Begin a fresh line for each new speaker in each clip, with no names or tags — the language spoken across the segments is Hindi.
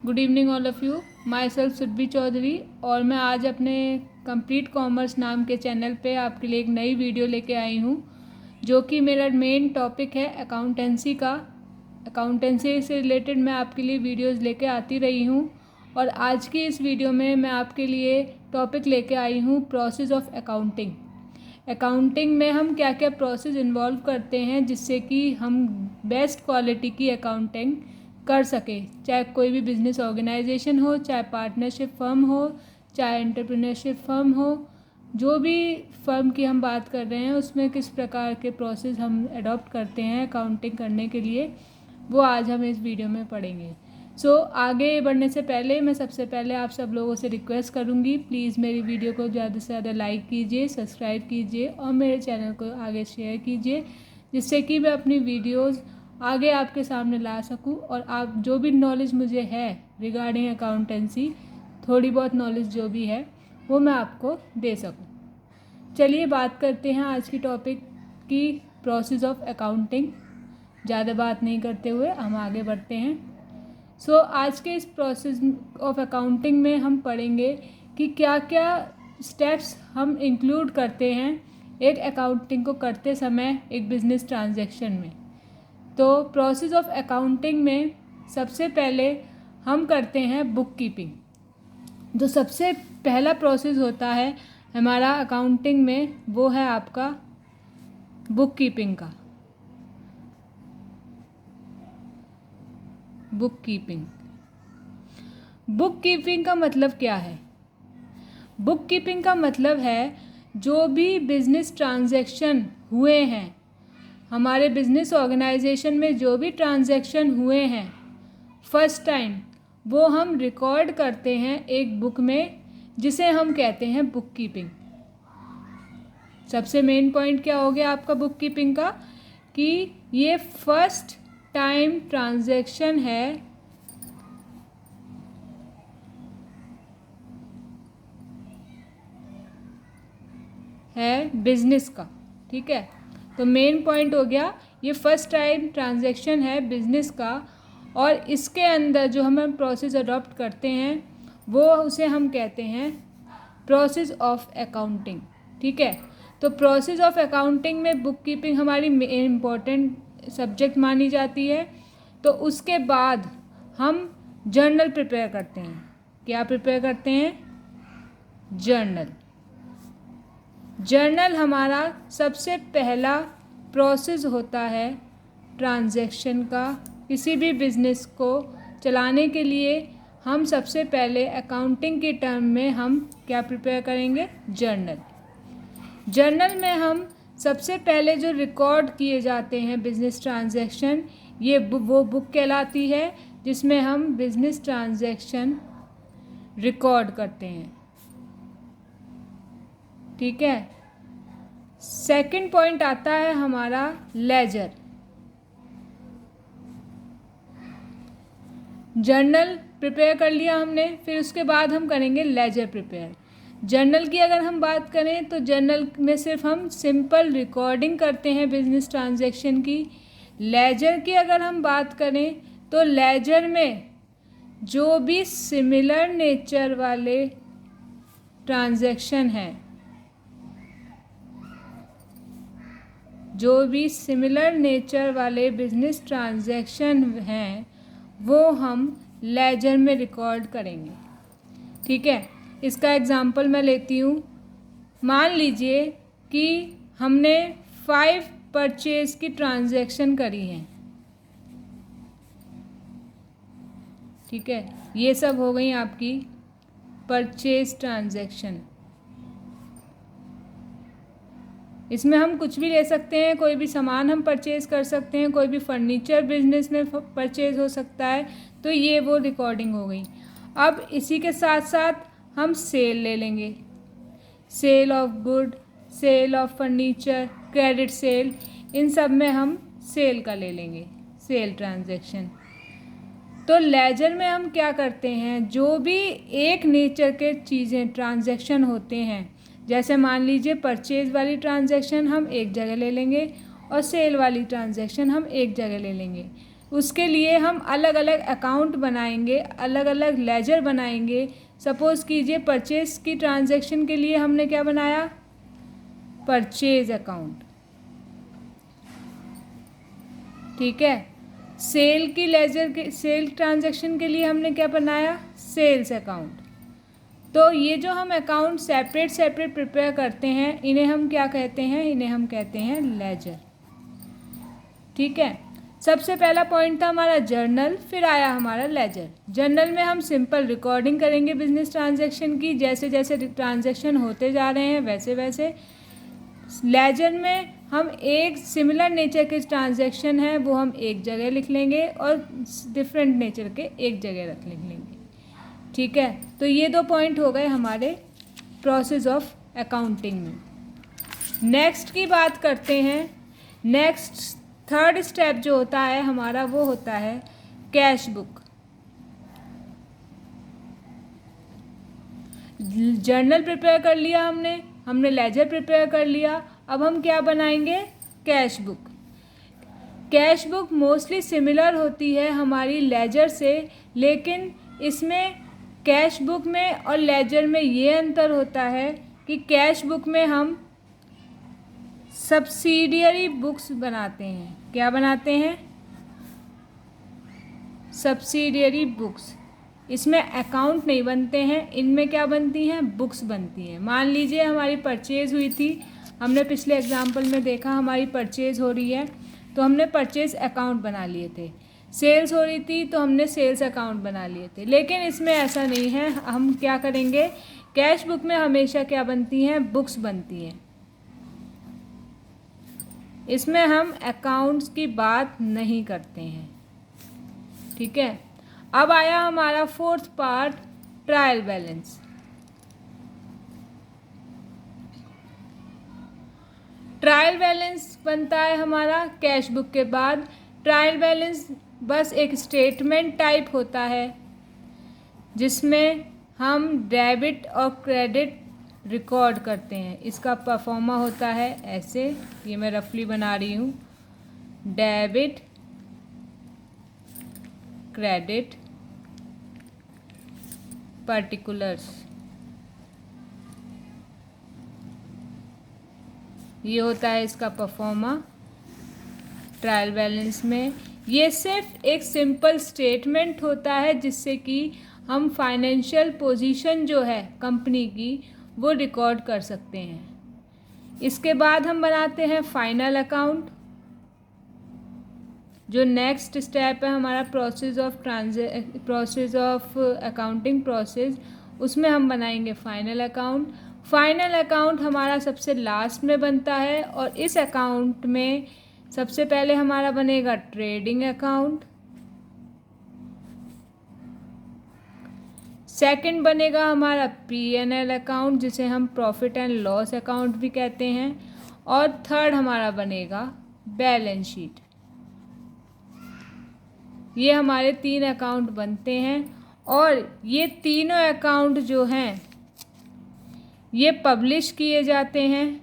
Good evening all of you. माई सेल्फ सुरभि चौधरी और मैं आज अपने कंप्लीट कॉमर्स नाम के चैनल पे आपके लिए एक नई वीडियो लेके आई हूँ, जो कि मेरा मेन टॉपिक है अकाउंटेंसी का। अकाउंटेंसी से रिलेटेड मैं आपके लिए वीडियोस लेके आती रही हूँ और आज की इस वीडियो में मैं आपके लिए टॉपिक लेके आई हूँ प्रोसेस ऑफ अकाउंटिंग। अकाउंटिंग में हम क्या क्या प्रोसेस इन्वॉल्व करते हैं जिससे कि हम बेस्ट क्वालिटी की अकाउंटिंग कर सके, चाहे कोई भी बिजनेस ऑर्गेनाइजेशन हो, चाहे पार्टनरशिप फर्म हो, चाहे एंटरप्रेन्योरशिप फर्म हो, जो भी फर्म की हम बात कर रहे हैं उसमें किस प्रकार के प्रोसेस हम अडॉप्ट करते हैं अकाउंटिंग करने के लिए, वो आज हम इस वीडियो में पढ़ेंगे। आगे बढ़ने से पहले मैं सबसे पहले आप सब लोगों से रिक्वेस्ट करूंगी, प्लीज़ मेरी वीडियो को ज़्यादा से ज़्यादा लाइक कीजिए, सब्सक्राइब कीजिए और मेरे चैनल को आगे शेयर कीजिए, जिससे कि मैं अपनी वीडियोज़ आगे आपके सामने ला सकूं और आप जो भी नॉलेज मुझे है रिगार्डिंग अकाउंटेंसी, थोड़ी बहुत नॉलेज जो भी है वो मैं आपको दे सकूं। चलिए बात करते हैं आज की टॉपिक की, प्रोसेस ऑफ अकाउंटिंग। ज़्यादा बात नहीं करते हुए हम आगे बढ़ते हैं। आज के इस प्रोसेस ऑफ अकाउंटिंग में हम पढ़ेंगे कि क्या क्या स्टेप्स हम इंक्लूड करते हैं एक अकाउंटिंग को करते समय एक बिजनेस ट्रांजैक्शन में। तो प्रोसेस ऑफ अकाउंटिंग में सबसे पहले हम करते हैं बुक कीपिंग। जो सबसे पहला प्रोसेस होता है हमारा अकाउंटिंग में वो है आपका बुक कीपिंग का। बुक कीपिंग का मतलब क्या है? बुक कीपिंग का मतलब है जो भी बिजनेस ट्रांजैक्शन हुए हैं, हमारे बिजनेस ऑर्गेनाइजेशन में जो भी ट्रांजैक्शन हुए हैं फर्स्ट टाइम, वो हम रिकॉर्ड करते हैं एक बुक में, जिसे हम कहते हैं बुक कीपिंग। सबसे मेन पॉइंट क्या हो गया आपका बुक कीपिंग का, कि ये फर्स्ट टाइम ट्रांजैक्शन है बिजनेस का। ठीक है, तो मेन पॉइंट हो गया ये फर्स्ट टाइम ट्रांजैक्शन है बिजनेस का, और इसके अंदर जो हम प्रोसेस अडॉप्ट करते हैं वो उसे हम कहते हैं प्रोसेस ऑफ अकाउंटिंग। ठीक है, तो प्रोसेस ऑफ अकाउंटिंग में बुक कीपिंग हमारी इम्पोर्टेंट सब्जेक्ट मानी जाती है। तो उसके बाद हम जर्नल प्रिपेयर करते हैं। क्या प्रिपेयर करते हैं? जर्नल हमारा सबसे पहला प्रोसेस होता है ट्रांजैक्शन का। किसी भी बिजनेस को चलाने के लिए हम सबसे पहले अकाउंटिंग के टर्म में हम क्या प्रिपेयर करेंगे? जर्नल में हम सबसे पहले जो रिकॉर्ड किए जाते हैं बिजनेस ट्रांजैक्शन, ये वो बुक कहलाती है जिसमें हम बिजनेस ट्रांजैक्शन रिकॉर्ड करते हैं। ठीक है, सेकंड पॉइंट आता है हमारा लेजर। जर्नल प्रिपेयर कर लिया हमने, फिर उसके बाद हम करेंगे लेजर प्रिपेयर। जर्नल की अगर हम बात करें तो जर्नल में सिर्फ हम सिंपल रिकॉर्डिंग करते हैं बिजनेस ट्रांजैक्शन की। लेजर की अगर हम बात करें तो लेजर में जो भी सिमिलर नेचर वाले ट्रांजैक्शन हैं, जो भी सिमिलर नेचर वाले बिजनेस ट्रांजैक्शन हैं वो हम लेजर में रिकॉर्ड करेंगे। ठीक है, इसका एग्जांपल मैं लेती हूँ। मान लीजिए कि हमने 5 परचेज की ट्रांजैक्शन करी हैं। ठीक है, ये सब हो गई आपकी परचेज ट्रांजैक्शन। इसमें हम कुछ भी ले सकते हैं, कोई भी सामान हम परचेज़ कर सकते हैं, कोई भी फर्नीचर बिजनेस में परचेज़ हो सकता है। तो ये वो रिकॉर्डिंग हो गई। अब इसी के साथ साथ हम सेल ले लेंगे, sale of good, sale of furniture, credit sale, इन सब में हम सेल का ले लेंगे, सेल ट्रांजैक्शन। तो लेजर में हम क्या करते हैं, जो भी एक नेचर के चीज़ें ट्रांजैक्शन होते हैं, जैसे मान लीजिए परचेज़ वाली ट्रांजैक्शन हम एक जगह ले लेंगे और सेल वाली ट्रांजैक्शन हम एक जगह ले लेंगे। उसके लिए हम अलग अलग अकाउंट बनाएंगे, अलग अलग लेजर बनाएंगे। सपोज़ कीजिए परचेज की ट्रांजैक्शन के लिए हमने क्या बनाया, परचेज अकाउंट, ठीक है। सेल की लेजर के सेल ट्रांजैक्शन के लिए हमने क्या बनाया, सेल्स अकाउंट। तो ये जो हम अकाउंट सेपरेट सेपरेट प्रिपेयर करते हैं, इन्हें हम क्या कहते हैं, इन्हें हम कहते हैं लेजर, ठीक है। सबसे पहला पॉइंट था हमारा जर्नल, फिर आया हमारा लेजर। जर्नल में हम सिंपल रिकॉर्डिंग करेंगे बिजनेस ट्रांजैक्शन की, जैसे जैसे ट्रांजैक्शन होते जा रहे हैं वैसे वैसे। लेजर में हम एक सिमिलर नेचर के ट्रांजैक्शन है वो हम एक जगह लिख लेंगे और डिफरेंट नेचर के एक जगह रख लेंगे, ठीक है। तो ये 2 पॉइंट हो गए हमारे प्रोसेस ऑफ अकाउंटिंग में। नेक्स्ट की बात करते हैं। नेक्स्ट थर्ड स्टेप जो होता है हमारा वो होता है कैश बुक। जर्नल प्रिपेयर कर लिया हमने लेजर प्रिपेयर कर लिया, अब हम क्या बनाएंगे, cash book. Cash book mostly similar होती है हमारी लेजर से, लेकिन इसमें कैश बुक में और लेजर में ये अंतर होता है कि कैश बुक में हम सब्सिडियरी बुक्स बनाते हैं। क्या बनाते हैं, सब्सिडियरी बुक्स। इसमें अकाउंट नहीं बनते हैं, इनमें क्या बनती हैं, बुक्स बनती हैं। मान लीजिए हमारी परचेज़ हुई थी, हमने पिछले एग्जाम्पल में देखा हमारी परचेज़ हो रही है तो हमने परचेज़ अकाउंट बना लिए थे। सेल्स हो रही थी तो हमने सेल्स अकाउंट बना लिए थे। लेकिन इसमें ऐसा नहीं है, हम क्या करेंगे, कैश बुक में हमेशा क्या बनती हैं, बुक्स बनती हैं। इसमें हम अकाउंट्स की बात नहीं करते हैं, ठीक है। अब आया हमारा fourth part, trial balance. Trial balance बनता है हमारा कैश बुक के बाद। ट्रायल बैलेंस बस एक स्टेटमेंट टाइप होता है जिसमें हम डेबिट और क्रेडिट रिकॉर्ड करते हैं। इसका परफॉर्मा होता है ऐसे, ये मैं रफली बना रही हूँ, डेबिट क्रेडिट पर्टिकुलर्स, ये होता है इसका परफॉर्मा ट्रायल बैलेंस में। ये सिर्फ एक सिंपल स्टेटमेंट होता है जिससे कि हम फाइनेंशियल पोजीशन जो है कंपनी की वो रिकॉर्ड कर सकते हैं। इसके बाद हम बनाते हैं फाइनल अकाउंट। जो नेक्स्ट स्टेप है हमारा प्रोसेस ऑफ अकाउंटिंग प्रोसेस, उसमें हम बनाएंगे फाइनल अकाउंट। फाइनल अकाउंट हमारा सबसे लास्ट में बनता है और इस अकाउंट में सबसे पहले हमारा बनेगा ट्रेडिंग अकाउंट, सेकंड बनेगा हमारा P&L अकाउंट जिसे हम प्रॉफिट एंड लॉस अकाउंट भी कहते हैं, और थर्ड हमारा बनेगा बैलेंस शीट। ये हमारे 3 अकाउंट बनते हैं और ये तीनों अकाउंट जो हैं ये पब्लिश किए जाते हैं,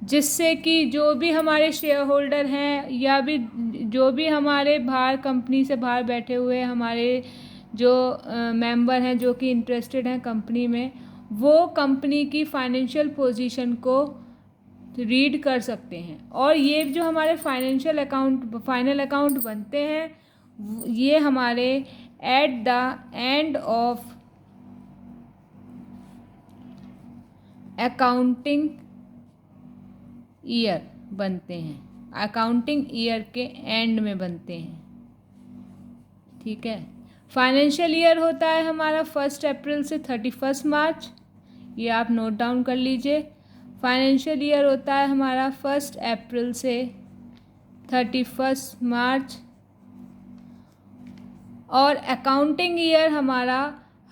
जिससे कि जो भी हमारे शेयर होल्डर हैं या भी जो भी हमारे बाहर कंपनी से बाहर बैठे हुए हमारे जो मेंबर हैं जो कि इंटरेस्टेड हैं कंपनी में, वो कंपनी की फाइनेंशियल पोजीशन को रीड कर सकते हैं। और ये जो हमारे फाइनल अकाउंट बनते हैं ये हमारे at the end of accounting year बनते हैं, अकाउंटिंग ईयर के एंड में बनते हैं, ठीक है। फाइनेंशियल ईयर होता है हमारा 1 अप्रैल से 31 मार्च, ये आप नोट डाउन कर लीजिए। फाइनेंशियल ईयर होता है हमारा 1 अप्रैल से 31 मार्च, और अकाउंटिंग ईयर हमारा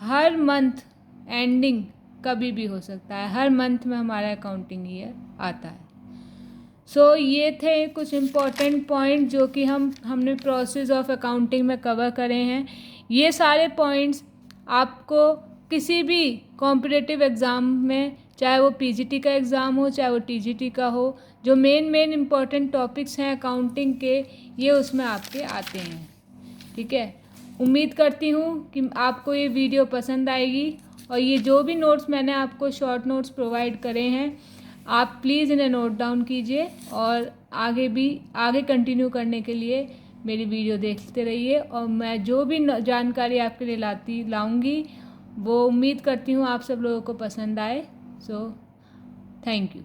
हर मंथ एंडिंग कभी भी हो सकता है, हर मंथ में हमारा अकाउंटिंग ईयर आता है। सो ये थे कुछ इम्पॉर्टेंट पॉइंट जो कि हमने प्रोसेस ऑफ अकाउंटिंग में कवर करे हैं। ये सारे पॉइंट्स आपको किसी भी कॉम्पिटिटिव एग्ज़ाम में चाहे वो पीजीटी का एग्ज़ाम हो, चाहे वो टीजीटी का हो। जो मेन इम्पॉर्टेंट टॉपिक्स हैं अकाउंटिंग के, ये उसमें आपके आते हैं। ठीक है, उम्मीद करती हूँ कि आपको ये वीडियो पसंद आएगी, और ये जो भी नोट्स मैंने आपको शॉर्ट नोट्स प्रोवाइड करे हैं, आप प्लीज़ इन्हें नोट डाउन कीजिए, और आगे कंटिन्यू करने के लिए मेरी वीडियो देखते रहिए। और मैं जो भी जानकारी आपके लिए लाऊंगी, वो उम्मीद करती हूँ आप सब लोगों को पसंद आए। So thank you.